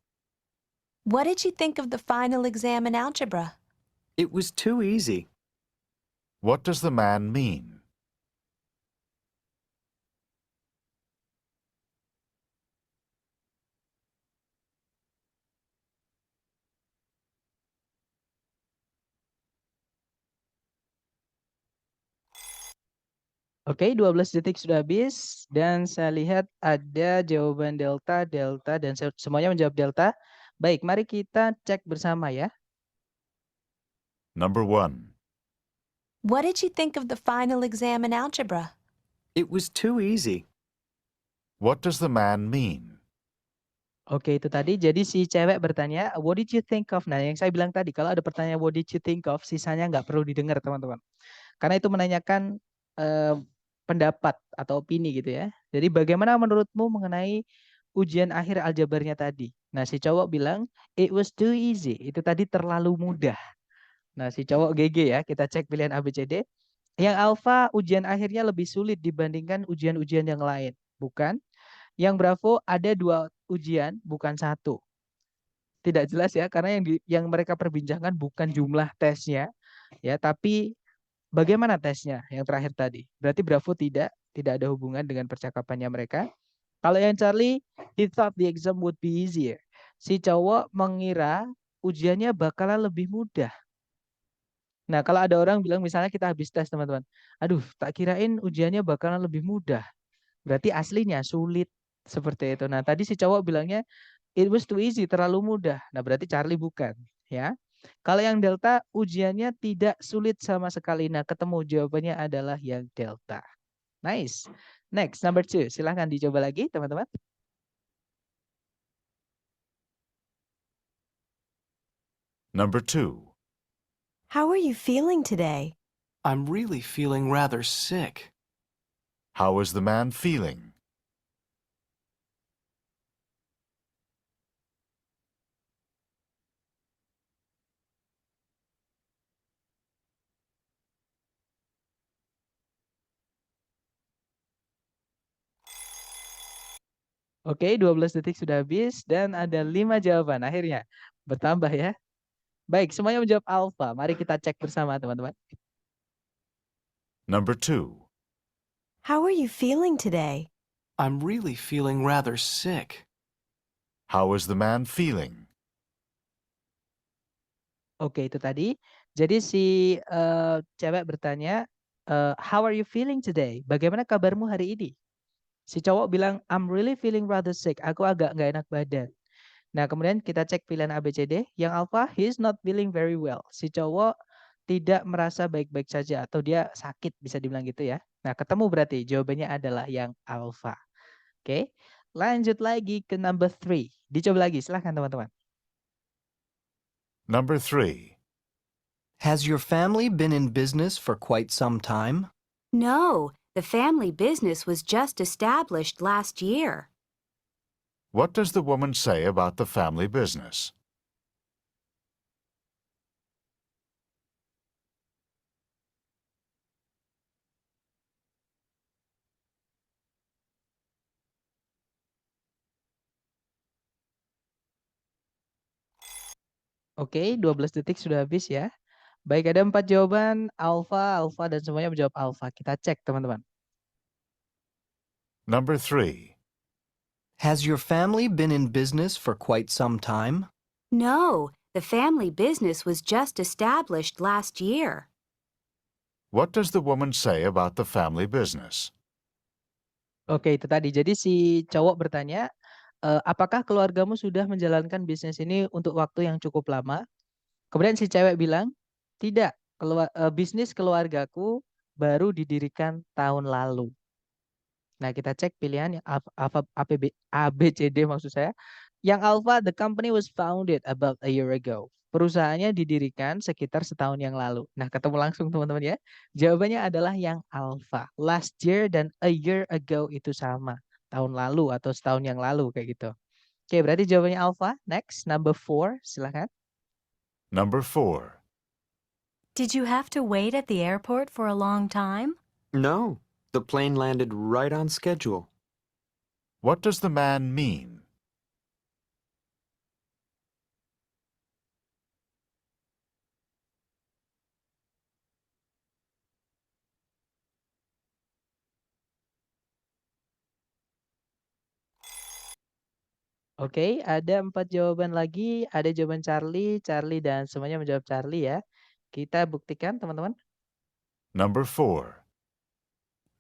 What did you think of the final exam in algebra? It was too easy. What does the man mean? Oke, 12 detik sudah habis. Dan saya lihat ada jawaban Delta, dan semuanya menjawab Delta. Baik, mari kita cek bersama ya. Number 1. What did you think of the final exam in algebra? It was too easy. What does the man mean? Oke, itu tadi. Jadi si cewek bertanya, what did you think of? Nah, yang saya bilang tadi, kalau ada pertanyaan what did you think of, sisanya nggak perlu didengar, teman-teman. Karena itu menanyakan pendapat atau opini gitu ya. Jadi bagaimana menurutmu mengenai ujian akhir aljabarnya tadi? Nah, si cowok bilang, it was too easy. Itu tadi terlalu mudah. Nah, si cowok GG ya, kita cek pilihan A, B, C, D. Yang alfa ujian akhirnya lebih sulit dibandingkan ujian-ujian yang lain. Bukan. Yang Bravo ada 2 ujian, bukan 1. Tidak jelas ya, karena yang mereka perbincangkan bukan jumlah tesnya, ya, tapi bagaimana tesnya yang terakhir tadi. Berarti Bravo tidak ada hubungan dengan percakapannya mereka. Kalau yang Charlie, he thought the exam would be easier. Si cowok mengira ujiannya bakalan lebih mudah. Nah, kalau ada orang bilang misalnya kita habis tes teman-teman, aduh tak kirain ujiannya bakalan lebih mudah. Berarti aslinya sulit seperti itu. Nah, tadi si cowok bilangnya it was too easy, terlalu mudah. Nah, berarti Charlie bukan, ya. Kalau yang Delta ujiannya tidak sulit sama sekali. Nah, ketemu jawabannya adalah yang Delta. Nice. Next, number 2. Silahkan dicoba lagi, teman-teman. Number 2. How are you feeling today? I'm really feeling rather sick. How is the man feeling? Oke, 12 detik sudah habis dan ada 5 jawaban akhirnya. Bertambah ya. Baik, semuanya menjawab alfa. Mari kita cek bersama, teman-teman. Number 2. How are you feeling today? I'm really feeling rather sick. How is the man feeling? Oke, itu tadi. Jadi si cewek bertanya, how are you feeling today? Bagaimana kabarmu hari ini? Si cowok bilang, I'm really feeling rather sick. Aku agak nggak enak badan. Nah, kemudian kita cek pilihan A, B, C, D. Yang alpha, he's not feeling very well. Si cowok tidak merasa baik-baik saja atau dia sakit, bisa dibilang gitu ya. Nah, ketemu berarti jawabannya adalah yang alpha. Oke, lanjut lagi ke number 3. Dicoba lagi, silahkan teman-teman. Number 3. Has your family been in business for quite some time? No, the family business was just established last year. What does the woman say about the family business? Oke, 12 detik sudah habis ya. Baik, ada 4 jawaban, alfa, dan semuanya menjawab alfa. Kita cek teman-teman. Number 3. Has your family been in business for quite some time? No, the family business was just established last year. What does the woman say about the family business? Oke, itu tadi. Jadi si cowok bertanya, apakah keluargamu sudah menjalankan bisnis ini untuk waktu yang cukup lama? Kemudian si cewek bilang, tidak, bisnis keluargaku baru didirikan tahun lalu. Nah, kita cek pilihan yang A, B, C, D maksud saya. Yang alpha, the company was founded about a year ago. Perusahaannya didirikan sekitar setahun yang lalu. Nah, ketemu langsung teman-teman ya. Jawabannya adalah yang alpha. Last year dan a year ago itu sama. Tahun lalu atau setahun yang lalu kayak gitu. Oke, berarti jawabannya alpha. Next, number 4. Silakan. Number 4. Did you have to wait at the airport for a long time? No, the plane landed right on schedule. What does the man mean? Oke, ada 4 jawaban lagi. Ada jawaban Charlie, dan semuanya menjawab Charlie ya. Kita buktikan teman-teman. Number 4.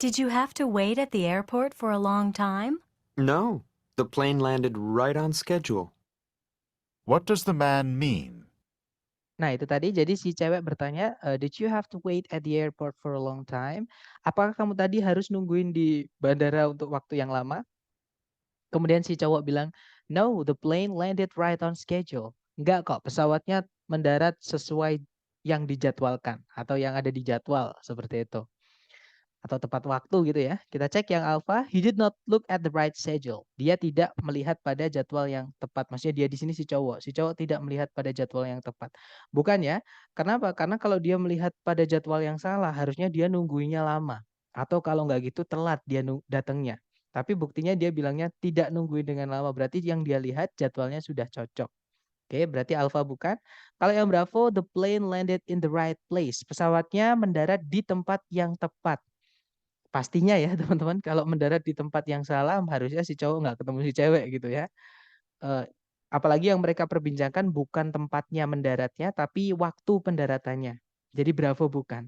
Did you have to wait at the airport for a long time? No, the plane landed right on schedule. What does the man mean? Nah, itu tadi. Jadi si cewek bertanya, did you have to wait at the airport for a long time? Apakah kamu tadi harus nungguin di bandara untuk waktu yang lama? Kemudian si cowok bilang, no, the plane landed right on schedule. Enggak kok, pesawatnya mendarat sesuai yang dijadwalkan atau yang ada di jadwal seperti itu. atau tepat waktu gitu ya. Kita cek yang alpha, he did not look at the right schedule. Dia tidak melihat pada jadwal yang tepat. Maksudnya dia di sini si cowok. Si cowok tidak melihat pada jadwal yang tepat. Bukan ya. Kenapa? Karena kalau dia melihat pada jadwal yang salah, harusnya dia nungguinnya lama. Atau kalau nggak gitu telat dia datangnya. Tapi buktinya dia bilangnya tidak nungguin dengan lama. Berarti yang dia lihat jadwalnya sudah cocok. Oke, berarti alpha bukan. Kalau yang bravo, the plane landed in the right place. Pesawatnya mendarat di tempat yang tepat. Pastinya ya teman-teman, kalau mendarat di tempat yang salah, harusnya si cowok nggak ketemu si cewek gitu ya. Apalagi yang mereka perbincangkan bukan tempatnya mendaratnya, tapi waktu pendaratannya. Jadi bravo bukan.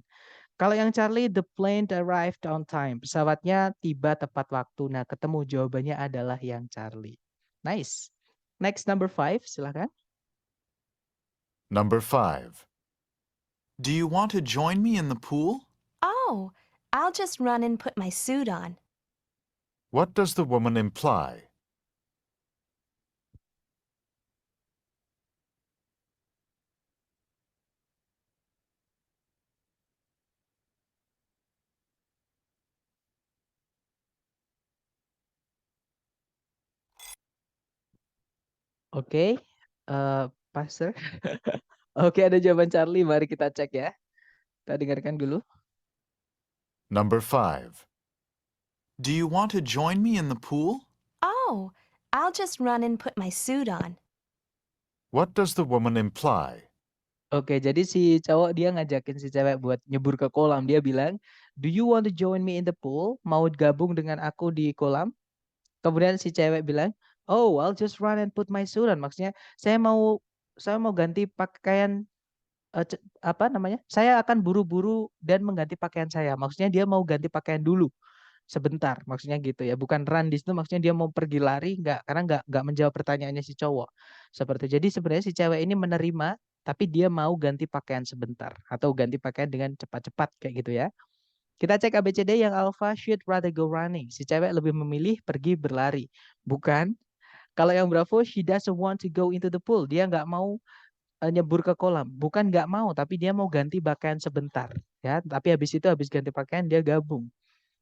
Kalau yang Charlie, the plane arrived on time. Pesawatnya tiba tepat waktu. Nah, ketemu jawabannya adalah yang Charlie. Nice. Next, number 5, silakan. Number 5. Do you want to join me in the pool? Oh, I'll just run and put my suit on. What does the woman imply? Oke, Pastor. Oke, ada jawaban Charlie. Mari kita cek ya. Kita dengarkan dulu. Number 5. Do you want to join me in the pool? Oh, I'll just run and put my suit on. What does the woman imply? Oke, jadi si cowok dia ngajakin si cewek buat nyebur ke kolam. Dia bilang, do you want to join me in the pool? Mau gabung dengan aku di kolam? Kemudian si cewek bilang, oh, I'll just run and put my suit on. Maksudnya, saya mau ganti pakaian, apa namanya? Saya akan buru-buru dan mengganti pakaian saya. Maksudnya dia mau ganti pakaian dulu. Sebentar, maksudnya gitu ya. Bukan run di situ, maksudnya dia mau pergi lari, karena nggak menjawab pertanyaannya si cowok. Seperti itu. Jadi sebenarnya si cewek ini menerima, tapi dia mau ganti pakaian sebentar atau ganti pakaian dengan cepat-cepat kayak gitu ya. Kita cek ABCD yang alpha, should rather go running. Si cewek lebih memilih pergi berlari. Bukan. Kalau yang bravo, she doesn't want to go into the pool. Dia nggak mau nyebur ke kolam. Bukan nggak mau, tapi dia mau ganti pakaian sebentar. Ya, tapi habis itu habis ganti pakaian dia gabung.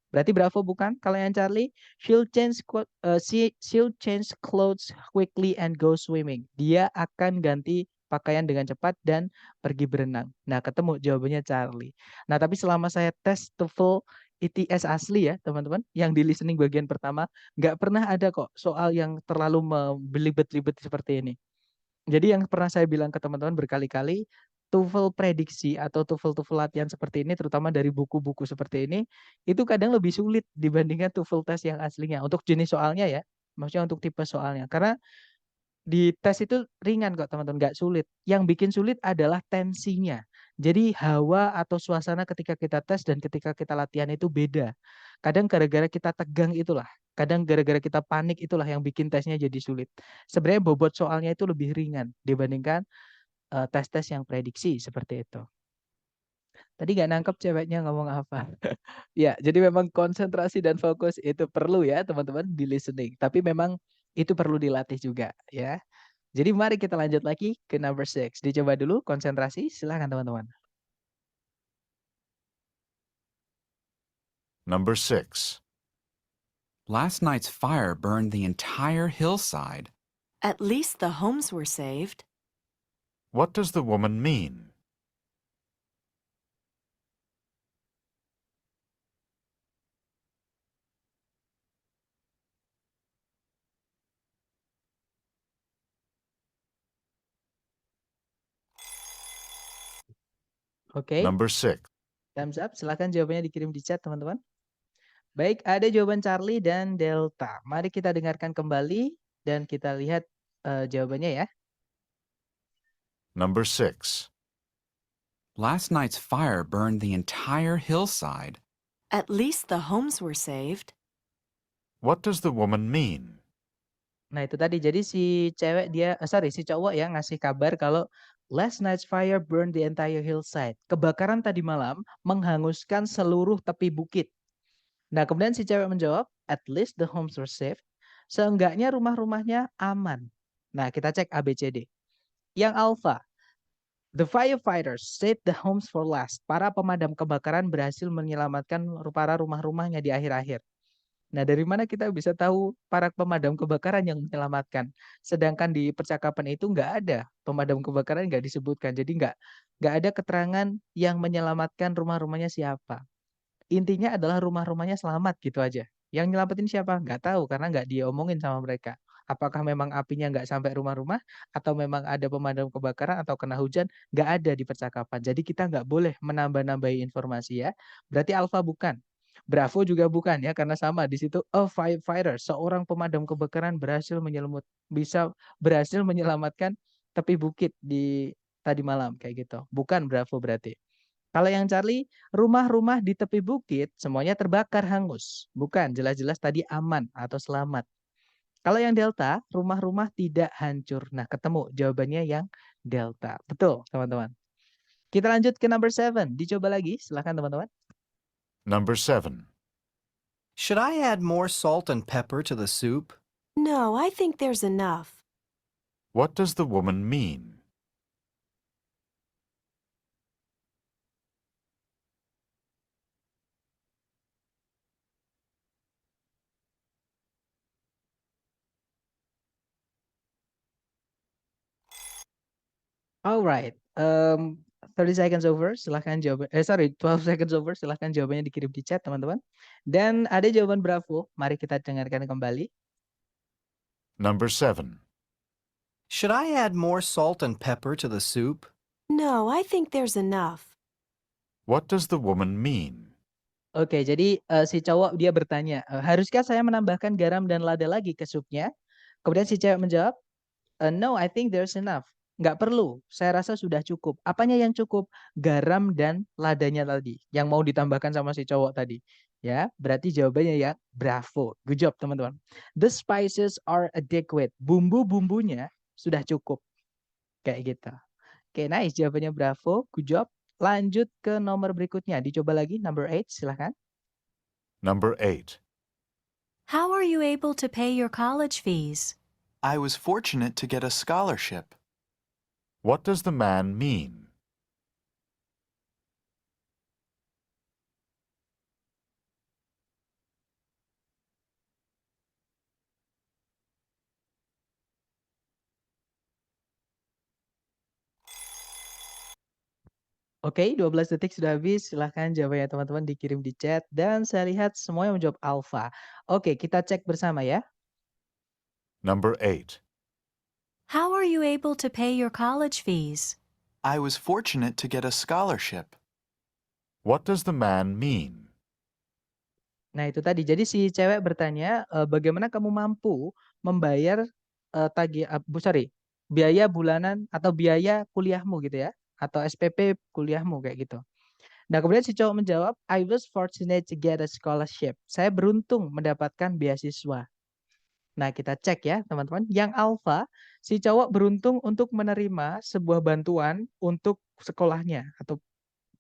Berarti bravo bukan? Kalau yang Charlie, she'll change clothes quickly and go swimming. Dia akan ganti pakaian dengan cepat dan pergi berenang. Nah, ketemu jawabannya Charlie. Nah, tapi selama saya tes TOEFL ITS asli ya, teman-teman, yang di listening bagian pertama, nggak pernah ada kok soal yang terlalu belibet-libet seperti ini. Jadi yang pernah saya bilang ke teman-teman berkali-kali, TOEFL prediksi atau TOEFL latihan seperti ini, terutama dari buku-buku seperti ini, itu kadang lebih sulit dibandingkan TOEFL tes yang aslinya. Untuk jenis soalnya ya, maksudnya untuk tipe soalnya. Karena di tes itu ringan kok teman-teman, nggak sulit. Yang bikin sulit adalah tensinya. Jadi hawa atau suasana ketika kita tes dan ketika kita latihan itu beda. Kadang gara-gara kita tegang itulah. Kadang gara-gara kita panik itulah yang bikin tesnya jadi sulit. Sebenarnya bobot soalnya itu lebih ringan dibandingkan tes-tes yang prediksi seperti itu. Tadi nggak nangkep ceweknya ngomong apa. Ya, jadi memang konsentrasi dan fokus itu perlu ya teman-teman di listening. Tapi memang itu perlu dilatih juga ya. Jadi mari kita lanjut lagi ke number 6. Dicoba dulu konsentrasi, silakan teman-teman. Number 6. Last night's fire burned the entire hillside. At least the homes were saved. What does the woman mean? Oke. Number 6. Thumbs up, silakan jawabannya dikirim di chat teman-teman. Baik, ada jawaban Charlie dan Delta. Mari kita dengarkan kembali dan kita lihat jawabannya ya. Number 6. Last night's fire burned the entire hillside. At least the homes were saved. What does the woman mean? Nah itu tadi, jadi si cowok ya ngasih kabar kalau last night's fire burned the entire hillside. Kebakaran tadi malam menghanguskan seluruh tepi bukit. Nah kemudian si cewek menjawab, at least the homes were saved. Seenggaknya rumah-rumahnya aman. Nah kita cek ABCD. Yang alpha, The firefighters saved the homes for last. Para pemadam kebakaran berhasil menyelamatkan para rumah-rumahnya di akhir-akhir. Nah, dari mana kita bisa tahu para pemadam kebakaran yang menyelamatkan? Sedangkan di percakapan itu nggak ada pemadam kebakaran, nggak disebutkan. Jadi nggak ada keterangan yang menyelamatkan rumah-rumahnya siapa. Intinya adalah rumah-rumahnya selamat gitu aja. Yang nyelamatin siapa? Nggak tahu karena nggak diomongin sama mereka. Apakah memang apinya nggak sampai rumah-rumah atau memang ada pemadam kebakaran atau kena hujan? Nggak ada di percakapan. Jadi kita nggak boleh menambah-nambahi informasi ya. Berarti alfa bukan. Bravo juga bukan ya karena sama di situ a firefighter, seorang pemadam kebakaran bisa berhasil menyelamatkan tepi bukit di tadi malam kayak gitu. Bukan Bravo berarti. Kalau yang Charlie, rumah-rumah di tepi bukit semuanya terbakar hangus. Bukan, jelas-jelas tadi aman atau selamat. Kalau yang Delta, rumah-rumah tidak hancur. Nah, ketemu jawabannya yang Delta. Betul, teman-teman. Kita lanjut ke number 7. Dicoba lagi, silahkan teman-teman. Number 7. Should I add more salt and pepper to the soup? No, I think there's enough. What does the woman mean? Alright, 30 seconds over, silahkan jawab. 12 seconds over, silahkan jawabannya dikirim di chat teman-teman. Dan ada jawaban Bravo, mari kita dengarkan kembali. Number 7. Should I add more salt and pepper to the soup? No, I think there's enough. What does the woman mean? Oke, jadi si cowok dia bertanya, haruskah saya menambahkan garam dan lada lagi ke supnya? Kemudian si cewek menjawab, no, I think there's enough. Nggak perlu, saya rasa sudah cukup. Apanya yang cukup? Garam dan ladanya tadi, yang mau ditambahkan sama si cowok tadi. Ya, berarti jawabannya ya bravo. Good job teman-teman. The spices are adequate. Bumbu-bumbunya sudah cukup. Kayak gitu. Oke, nice. Jawabannya bravo. Good job. Lanjut ke nomor berikutnya. Dicoba lagi, number 8, silahkan. Number 8. How are you able to pay your college fees? I was fortunate to get a scholarship. What does the man mean? Oke, 12 detik sudah habis. Silahkan jawabannya teman-teman dikirim di chat. Dan saya lihat semuanya menjawab alpha. Oke, kita cek bersama ya. Number 8. How are you able to pay your college fees? I was fortunate to get a scholarship. What does the man mean? Nah, itu tadi. Jadi si cewek bertanya, bagaimana kamu mampu membayar biaya bulanan atau biaya kuliahmu gitu ya, atau SPP kuliahmu kayak gitu. Nah, kemudian si cowok menjawab, I was fortunate to get a scholarship. Saya beruntung mendapatkan beasiswa. Nah, kita cek ya, teman-teman. Yang alpha, si cowok beruntung untuk menerima sebuah bantuan untuk sekolahnya atau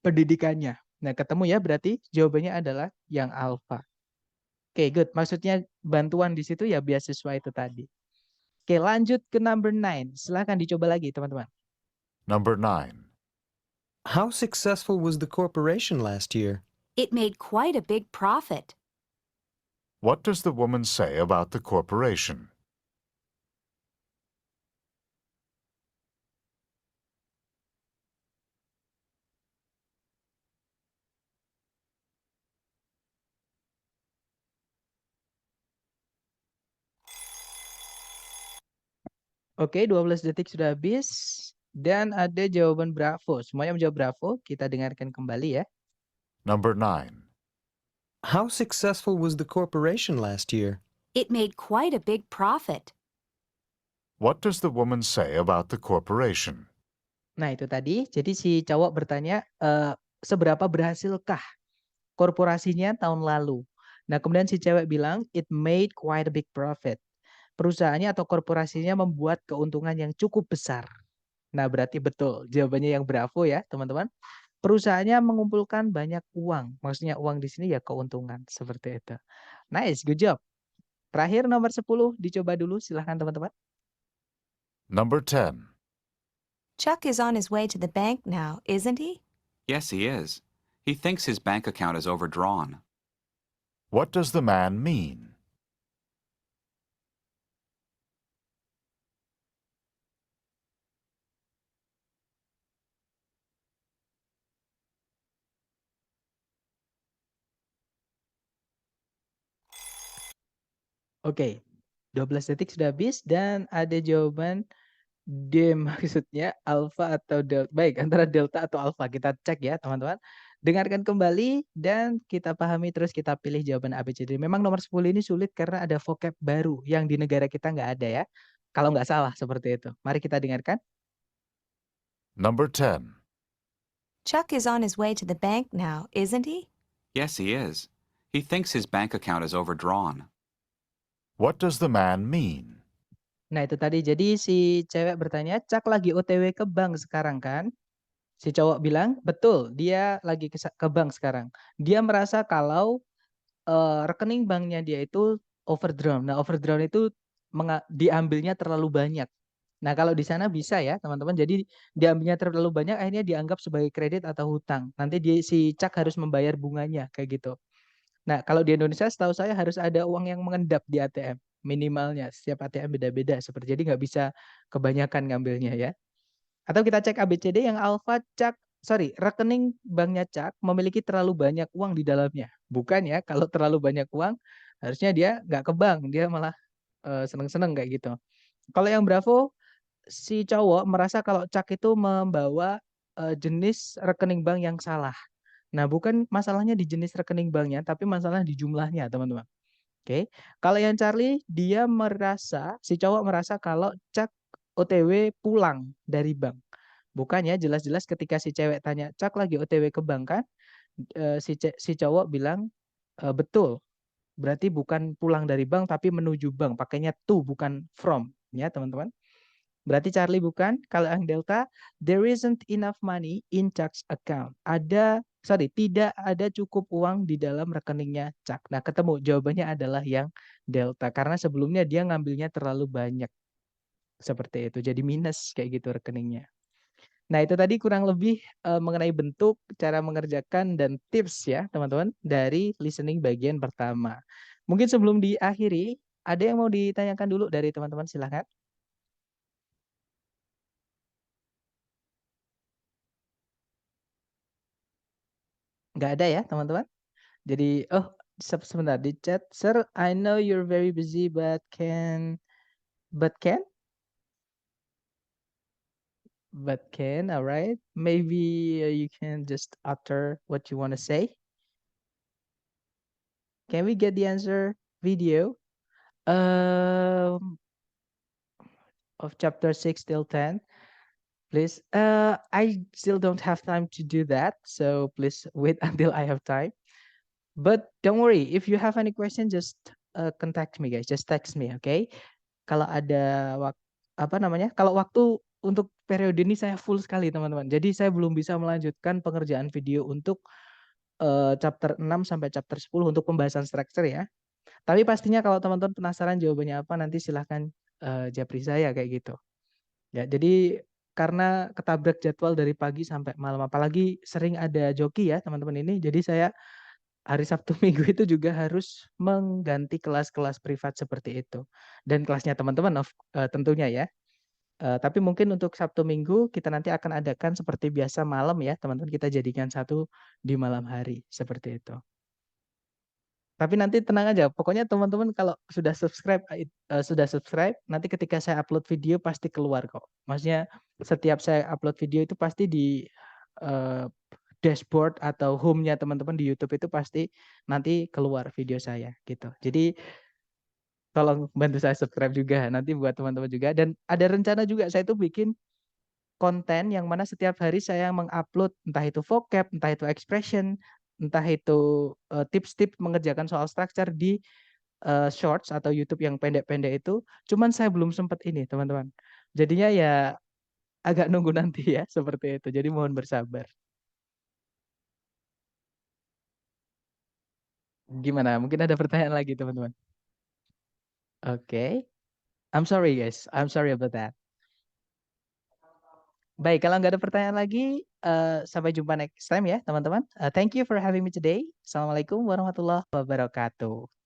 pendidikannya. Nah, ketemu ya, berarti jawabannya adalah yang alpha. Oke, good. Maksudnya bantuan di situ ya beasiswa itu tadi. Oke, lanjut ke number 9. Silahkan dicoba lagi, teman-teman. Number 9. How successful was the corporation last year? It made quite a big profit. What does the woman say about the corporation? Oke, 12 detik sudah habis. Dan ada jawaban bravo. Semuanya menjawab bravo. Kita dengarkan kembali ya. Number 9. How successful was the corporation last year? It made quite a big profit. What does the woman say about the corporation? Nah, itu tadi. Jadi si cowok bertanya, seberapa berhasilkah korporasinya tahun lalu? Nah, kemudian si cewek bilang, it made quite a big profit. Perusahaannya atau korporasinya membuat keuntungan yang cukup besar. Nah, berarti betul. Jawabannya yang bravo ya, teman-teman. Perusahaannya mengumpulkan banyak uang. Maksudnya uang di sini ya keuntungan. Seperti itu. Nice, good job. Terakhir nomor 10, dicoba dulu. Silahkan teman-teman. Number 10. Chuck is on his way to the bank now, isn't he? Yes, he is. He thinks his bank account is overdrawn. What does the man mean? Oke, 12 detik sudah habis dan ada jawaban D maksudnya alfa atau delta. Baik, antara delta atau alfa. Kita cek ya, teman-teman. Dengarkan kembali dan kita pahami terus kita pilih jawaban ABCD. Memang nomor 10 ini sulit karena ada vocab baru yang di negara kita nggak ada ya. Kalau nggak salah seperti itu. Mari kita dengarkan. Number 10. Chuck is on his way to the bank now, isn't he? Yes, he is. He thinks his bank account is overdrawn. What does the man mean? Nah, itu tadi. Jadi si cewek bertanya, Cak lagi OTW ke bank sekarang kan? Si cowok bilang, betul, dia lagi ke bank sekarang. Dia merasa kalau rekening banknya dia itu overdrawn. Nah, overdrawn itu diambilnya terlalu banyak. Nah, kalau di sana bisa ya, teman-teman. Jadi diambilnya terlalu banyak, akhirnya dianggap sebagai kredit atau hutang. Nanti si Cak harus membayar bunganya, kayak gitu. Nah, kalau di Indonesia setahu saya harus ada uang yang mengendap di ATM. Minimalnya, setiap ATM beda-beda. Jadi nggak bisa kebanyakan ngambilnya ya. Atau kita cek ABCD yang alfa rekening banknya Cak memiliki terlalu banyak uang di dalamnya. Bukan ya, kalau terlalu banyak uang, harusnya dia nggak ke bank, dia malah seneng-seneng kayak gitu. Kalau yang Bravo, si cowok merasa kalau Cak itu membawa jenis rekening bank yang salah. Nah, bukan masalahnya di jenis rekening banknya, tapi masalah di jumlahnya, teman-teman. Oke. Kalau yang Charlie, si cowok merasa kalau Cak OTW pulang dari bank. Bukannya jelas-jelas ketika si cewek tanya, Cak lagi OTW ke bank kan? Si cowok bilang, betul. Berarti bukan pulang dari bank, tapi menuju bank. Pakainya to, bukan from. Ya, teman-teman. Berarti Charlie bukan. Kalau yang Delta, there isn't enough money in Chuck's account. Tidak ada cukup uang di dalam rekeningnya Chuck. Nah, ketemu. Jawabannya adalah yang Delta. Karena sebelumnya dia ngambilnya terlalu banyak. Seperti itu. Jadi minus kayak gitu rekeningnya. Nah, itu tadi kurang lebih mengenai bentuk, cara mengerjakan, dan tips ya, teman-teman. Dari listening bagian pertama. Mungkin sebelum diakhiri, ada yang mau ditanyakan dulu dari teman-teman? Silahkan. Nggak ada ya, teman-teman? Jadi, sebentar di chat, Sir, I know you're very busy, but can, alright. Maybe you can just utter what you want to say. Can we get the answer video of chapter 6 till 10? Please. I still don't have time to do that, so please wait until I have time. But don't worry, if you have any question, just contact me, guys. Just text me, okay? Kalau ada kalau waktu untuk periode ini saya full sekali, teman-teman. Jadi saya belum bisa melanjutkan pengerjaan video untuk chapter 6 sampai chapter 10 untuk pembahasan struktur ya. Tapi pastinya kalau teman-teman penasaran jawabannya apa, nanti silahkan japri saya kayak gitu. Ya, jadi karena ketabrak jadwal dari pagi sampai malam, apalagi sering ada joki ya teman-teman ini. Jadi saya hari Sabtu Minggu itu juga harus mengganti kelas-kelas privat seperti itu. Dan kelasnya teman-teman tentunya ya. Tapi mungkin untuk Sabtu Minggu kita nanti akan adakan seperti biasa malam ya teman-teman. Kita jadikan satu di malam hari seperti itu. Tapi nanti tenang aja, pokoknya teman-teman kalau sudah subscribe, nanti ketika saya upload video pasti keluar kok. Maksudnya setiap saya upload video itu pasti di dashboard atau home-nya teman-teman di YouTube itu pasti nanti keluar video saya gitu. Jadi tolong bantu saya subscribe juga nanti buat teman-teman juga. Dan ada rencana juga saya tuh bikin konten yang mana setiap hari saya mengupload entah itu vocab, entah itu expression, entah itu tips-tips mengerjakan soal structure di shorts atau YouTube yang pendek-pendek itu. Cuman saya belum sempat ini, teman-teman. Jadinya ya agak nunggu nanti ya, seperti itu. Jadi mohon bersabar. Gimana? Mungkin ada pertanyaan lagi, teman-teman? Oke. I'm sorry, guys. I'm sorry about that. Baik, kalau nggak ada pertanyaan lagi, sampai jumpa next time ya teman-teman. Thank you for having me today. Assalamualaikum warahmatullahi wabarakatuh.